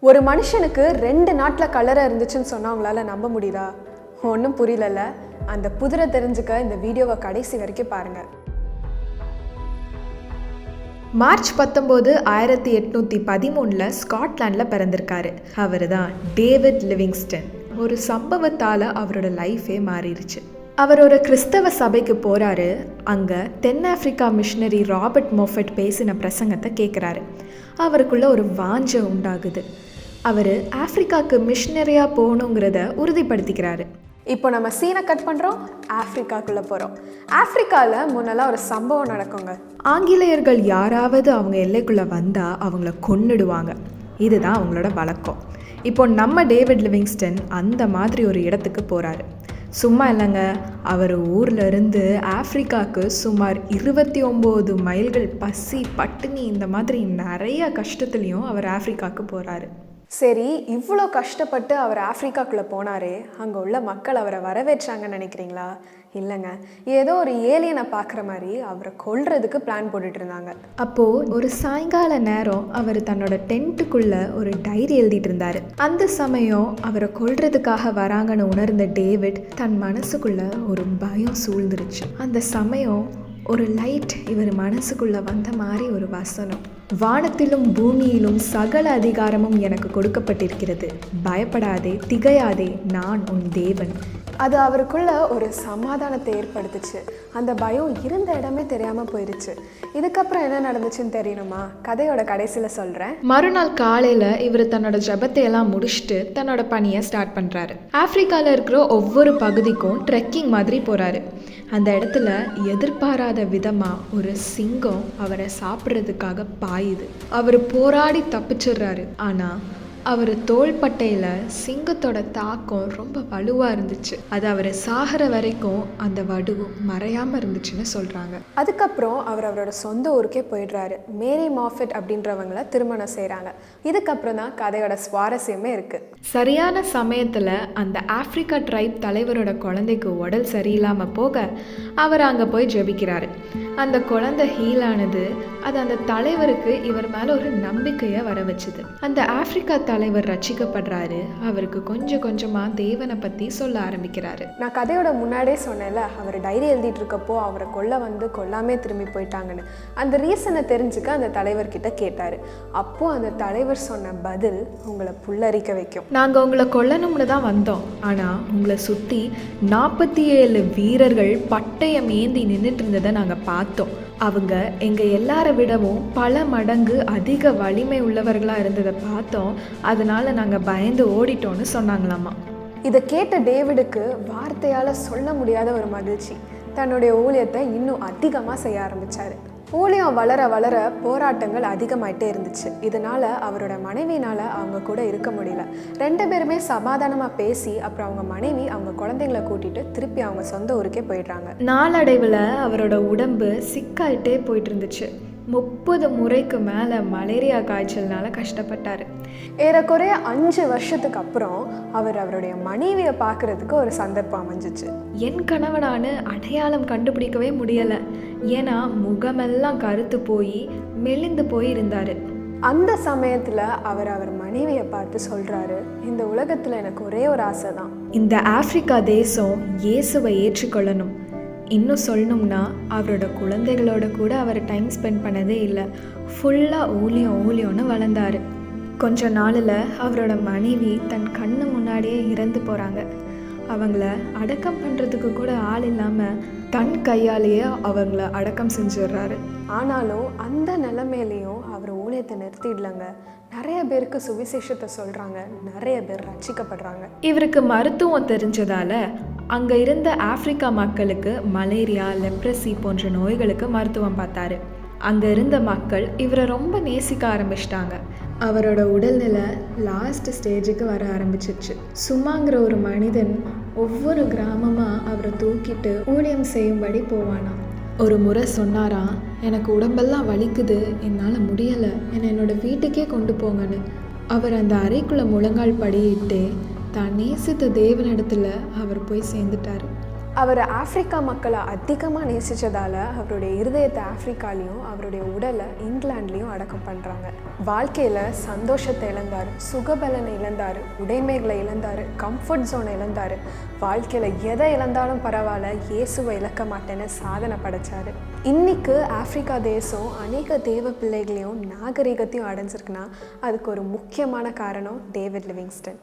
ஒரு மனுஷனுக்கு 2 நாட்டில் கலரை இருந்துச்சுன்னு சொன்னால் அவங்களால நம்ப முடியுதா? ஒன்றும் புரியலல்ல. அந்த புதிரை தெரிஞ்சுக்க இந்த வீடியோவை கடைசி வரைக்கும் பாருங்கள். மார்ச் 19, 1813 ஸ்காட்லாண்டில் பிறந்திருக்காரு. அவர் தான் டேவிட் லிவிங்ஸ்டன். ஒரு சம்பவத்தால் அவரோட லைஃபே மாறிடுச்சு. அவர் ஒரு கிறிஸ்தவ சபைக்கு போகிறாரு. அங்கே தென்னாப்பிரிக்கா மிஷனரி ராபர்ட் மோஃபட் பேசின பிரசங்கத்தை கேட்குறாரு. அவருக்குள்ள ஒரு வாஞ்சை உண்டாகுது. அவர் ஆப்பிரிக்காவுக்கு மிஷனரியாக போகணுங்கிறத உறுதிப்படுத்திக்கிறாரு. இப்போ நம்ம சீனை கட் பண்ணுறோம், ஆப்பிரிக்காக்குள்ளே போகிறோம். ஆப்பிரிக்காவில் முன்னெல்லாம் ஒரு சம்பவம் நடக்குங்க. ஆங்கிலேயர்கள் யாராவது அவங்க எல்லைக்குள்ளே வந்தால் அவங்கள கொன்னுடுவாங்க. இதுதான் அவங்களோட வழக்கம். இப்போ நம்ம டேவிட் லிவிங்ஸ்டன் அந்த மாதிரி ஒரு இடத்துக்கு போகிறாரு. சும்மா இல்லைங்க, அவர் ஊரில் இருந்து ஆப்பிரிக்காவுக்கு சுமார் 29 மைல்கள் பசி பட்டினி இந்த மாதிரி நிறைய கஷ்டத்துலேயும் அவர் ஆப்பிரிக்காவுக்கு போகிறாரு. சரி, இவ்வளோ கஷ்டப்பட்டு அவர் ஆப்பிரிக்காக்குள்ளே போனாரே, அங்கே உள்ள மக்கள் அவரை வரவேற்றாங்கன்னு நினைக்கிறீங்களா? இல்லைங்க, ஏதோ ஒரு ஏலியனை பார்க்குற மாதிரி அவரை கொல்றதுக்கு பிளான் போட்டுட்டு இருந்தாங்க. அப்போது ஒரு சாயங்கால நேரம் அவர் தன்னோட டென்ட்டுக்குள்ளே ஒரு டைரி எழுதிட்டு இருந்தார். அந்த சமயம் அவரை கொல்றதுக்காக வராங்கன்னு உணர்ந்த டேவிட் தன் மனசுக்குள்ள ஒரு பயம் சூழ்ந்துருச்சு. அந்த சமயம் ஒரு லைட் இவர் மனசுக்குள்ளே வந்த மாதிரி ஒரு வசனம், வானத்திலும் பூமியிலும் சகல அதிகாரமும் எனக்கு கொடுக்கப்பட்டிருக்கிறது, பயப்படாதே திகையாதே, நான் உன் தேவன். அது அவருக்குள்ள ஒரு சமாதானத்தை ஏற்படுத்துச்சு. அந்த பயம் இருந்த இடமே தெரியாமல் போயிடுச்சு. இதுக்கப்புறம் என்ன நடந்துச்சுன்னு தெரியணுமா? கதையோட கடைசியில் சொல்கிறேன். மறுநாள் காலையில் இவர் தன்னோட ஜபத்தை எல்லாம் முடிச்சுட்டு தன்னோட பணியை ஸ்டார்ட் பண்ணுறாரு. ஆப்பிரிக்காவில் இருக்கிற ஒவ்வொரு பகுதிக்கும் ட்ரெக்கிங் மாதிரி போகிறாரு. அந்த இடத்துல எதிர்பாராத விதமாக ஒரு சிங்கம் அவரை சாப்பிட்றதுக்காக பாயுது. அவர் போராடி தப்பிச்சிடுறாரு. ஆனால் அவர் தோள்பட்டையில் சிங்கத்தோட தாக்கம் ரொம்ப வலுவாக இருந்துச்சு. அது அவர் சாகிற வரைக்கும் அந்த வடுவு மறையாமல் இருந்துச்சுன்னு சொல்கிறாங்க. அதுக்கப்புறம் அவரோட சொந்த ஊருக்கே போயிடுறாரு. மேரி மாஃபெட் அப்படின்றவங்கள திருமணம் செய்கிறாங்க. இதுக்கப்புறம் தான் கதையோட சுவாரஸ்யமே இருக்குது. சரியான சமயத்தில் அந்த ஆப்பிரிக்கா ட்ரைப் தலைவரோட குழந்தைக்கு உடல் சரியில்லாமல் போக அவர் அங்கே போய் ஜெபிக்கிறாரு. அந்த குழந்தை ஹீலானது. அது அந்த தலைவருக்கு இவர் மேலே ஒரு நம்பிக்கையை வர வச்சுது. அந்த ஆப்பிரிக்கா தலைவர் ரட்சிக்கப்படுறாரு. அவருக்கு கொஞ்சம் கொஞ்சமாக தேவனை பற்றி சொல்ல ஆரம்பிக்கிறாரு. நான் கதையோட முன்னாடியே சொன்னேன்ல, அவர் டைரி எழுதிட்டு இருக்கப்போ அவரை கொல்லாமே திரும்பி போயிட்டாங்கன்னு. அந்த ரீசனை தெரிஞ்சுக்க அந்த தலைவர்கிட்ட கேட்டார். அப்போது அந்த தலைவர் சொன்ன பதில் உங்களை புல்லரிக்க வைக்கும். நாங்கள் உங்களை கொல்லணும்னு தான் வந்தோம், ஆனால் உங்களை சுற்றி 47 வீரர்கள் பட்டயம் ஏந்தி நின்றுட்டு இருந்ததை நாங்கள் பார்த்தோம். அவங்க எங்கள் எல்லாரை விடவும் பல மடங்கு அதிக வலிமை உள்ளவர்களாக இருந்ததை பார்த்தோம். அதனால் நாங்கள் பயந்து ஓடிட்டோன்னு சொன்னாங்களாமா. இதை கேட்ட டேவிடுக்கு வார்த்தையால் சொல்ல முடியாத ஒரு மகிழ்ச்சி. தன்னுடைய ஊழியத்தை இன்னும் அதிகமாக செய்ய ஆரம்பித்தார். ஊழியம் வளர வளர போராட்டங்கள் அதிகமாயிட்டே இருந்துச்சு. இதனால் அவரோட மனைவினால் அவங்க கூட இருக்க முடியல. 2 பேருமே சமாதானமாக பேசி அப்புறம் அவங்க மனைவி அவங்க குழந்தைங்களை கூட்டிகிட்டு திருப்பி அவங்க சொந்த ஊருக்கே போயிடுறாங்க. நாளடைவில் அவரோட உடம்பு சிக்காயிட்டே போயிட்டு இருந்துச்சு. 30 முறைக்கு மேலே மலேரியா காய்ச்சல்னால கஷ்டப்பட்டார். ஏறக்குறைய 5 வருஷத்துக்கு அப்புறம் அவருடைய மனைவியை பார்க்குறதுக்கு ஒரு சந்தர்ப்பம் அமைஞ்சிச்சு. என் கணவனான அடையாளம் கண்டுபிடிக்கவே முடியலை. ஏன்னா முகமெல்லாம் கருத்து போய் மெலிந்து போய் இருந்தார். அந்த சமயத்தில் அவர் மனைவியை பார்த்து சொல்கிறாரு, இந்த உலகத்தில் எனக்கு ஒரே ஒரு ஆசை தான், இந்த ஆப்பிரிக்கா தேசம் இயேசுவை ஏற்றுக்கொள்ளணும். இன்னும் சொல்லணும்னா அவரோட குழந்தைகளோட கூட அவர் டைம் ஸ்பெண்ட் பண்ணதே இல்லை. ஃபுல்லாக ஊழியம்னு வளர்ந்தார். கொஞ்ச நாளில் அவரோட மனைவி தன் கண்ணு முன்னாடியே இறந்து போகிறாங்க. அவங்கள அடக்கம் பண்ணுறதுக்கு கூட ஆள் இல்லாமல் தன் கையாலேயே அவங்கள அடக்கம் செஞ்சிடுறாரு. ஆனாலும் அந்த நிலைமையிலையும் அவர் ஊழியத்தை நிறுத்திடலங்க. நிறைய பேருக்கு சுவிசேஷத்தை சொல்கிறாங்க, நிறைய பேர் ரட்சிக்கப்படுறாங்க. இவருக்கு மருத்துவம் தெரிஞ்சதால் அங்கே இருந்த ஆப்பிரிக்கா மக்களுக்கு மலேரியா, லெப்ரசி போன்ற நோய்களுக்கு மருத்துவம் பார்த்தாரு. அங்கே இருந்த மக்கள் இவரை ரொம்ப நேசிக்க ஆரம்பிச்சிட்டாங்க. அவரோட உடல்நிலை லாஸ்ட் ஸ்டேஜுக்கு வர ஆரம்பிச்சிருச்சு. சும்மாங்கிற ஒரு மனிதன் ஒவ்வொரு கிராமமாக அவரை தூக்கிட்டு ஊழியம் செய்யும்படி போவானாம். ஒரு முறை சொன்னாராம், எனக்கு உடம்பெல்லாம் வலிக்குது, என்னால் முடியலை, என்னோட வீட்டுக்கே கொண்டு போங்கன்னு. அவர் அந்த அறைக்குள்ளே முழங்கால் படியிட்டு தான் நேசித்த தேவனிடத்தில் அவர் போய் சேர்ந்துட்டார். அவர் ஆப்பிரிக்கா மக்களை அதிகமாக நேசித்ததால் அவருடைய இருதயத்தை ஆப்பிரிக்காலையும் அவருடைய உடலை இங்கிலாந்துலேயும் அடக்கம் பண்ணுறாங்க. வாழ்க்கையில் சந்தோஷத்தை இழந்தார், சுகபலனை இழந்தார், உடைமைகளை இழந்தார், கம்ஃபர்ட் ஜோனை இழந்தார். வாழ்க்கையில் எதை இழந்தாலும் பரவாயில்ல, இயேசுவை இழக்க மாட்டேன்னு சாதனை படைச்சார். இன்றைக்கு ஆப்பிரிக்கா தேசம் அநேக தேவ பிள்ளைகளையும் நாகரிகத்தையும் அடைஞ்சிருக்குன்னா அதுக்கு ஒரு முக்கியமான காரணம் டேவிட் லிவிங்ஸ்டன்.